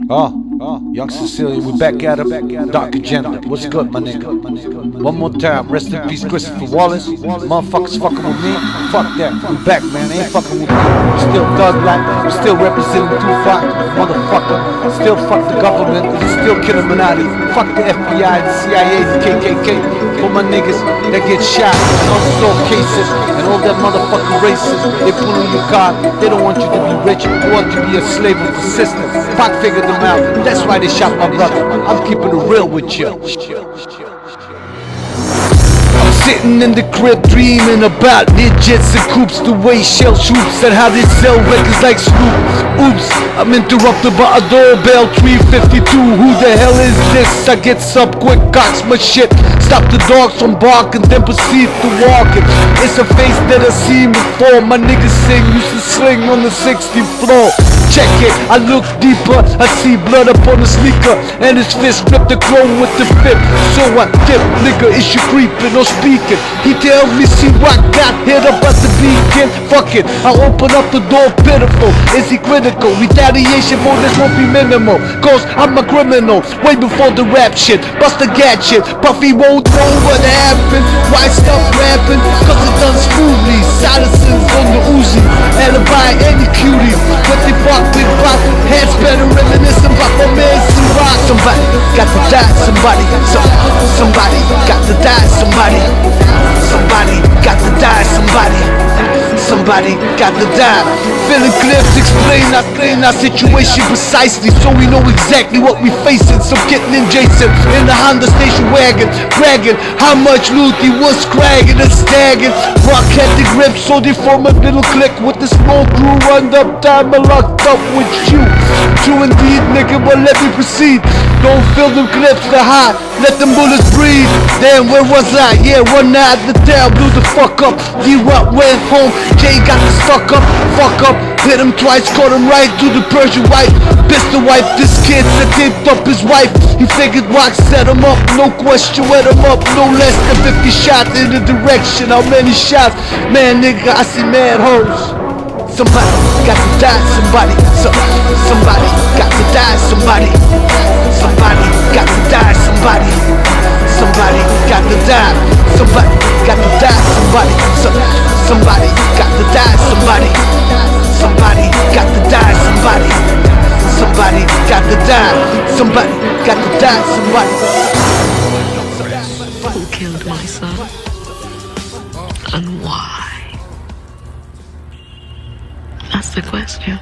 Young Sicilian, we back at him. Dark Agenda, what's good, my nigga? One more time, rest in peace, Christopher Wallace. Motherfuckers fucking with me, fuck that. We back, man, ain't fucking with you. We still thug life, we still representing Tupac, motherfucker. Still fuck the government, we still kill Illuminati. Fuck the FBI, the CIA, the KKK. For my niggas that get shot in unsolved cases and all that motherfucking racists. They put on your card, they don't want you to be rich, they want you to be a slave of the system. Pac figured them out, that's why they shot my brother. I'm keeping it real with you. I'm sitting in the crib dreaming about midgets and coops, the way shell shoots and how they sell records like Snoop. Oops, I'm interrupted by a doorbell, 352. Who the hell is this? I get up quick, cocks my shit. Stop the dogs from barking, then proceed to walking. It's a face that I seen before. My niggas sing, used to sling on the 60th floor. Check it, I look deeper, I see blood up on the sneaker, and his fist flipped the chrome with the fifth. So I dip, nigga, is you creeping or speaking? He tells me, see what got hit up at the beacon. Fuck it, I open up the door, pitiful. Is he critical? Retaliation for this won't be minimal, cause I'm a criminal, way before the rap shit. Bust the gadget, Puffy won't know what happened. Why stop rapping? Cause it done smoothly. Silencers on the Uzi, alibi any cutie. What they fuck with rock, heads better reminiscing about my man some rock. Somebody got to die, somebody got to die, somebody got to die, somebody got to die. Feeling clips explain our situation precisely, so we know exactly what we facing. So Kitten and Jason in the Honda station wagon, bragging how much loot he was cragging and stagging. Rock had the grip, so they form a little clique with the small crew. Run up time and locked up with you. True indeed, nigga, but let me proceed. Don't fill them clips to high, let them bullets breathe. Damn, where was I? Yeah, one night the tail blew the fuck up. D-Rock went home, Jay got the stuck up. Fuck up, hit him twice, caught him right to the Persian wife. Pistol wipe, this kid that taped up his wife. He figured Rock set him up, no question, wet him up. No less than 50 shots in the direction. How many shots? Man, nigga, I see mad hoes. Somebody got to die, somebody got to die, somebody got to die, somebody got to die, somebody got to die, somebody got to die, somebody got to die, somebody got to die, somebody got to die, Who killed my son? And why? That's the question.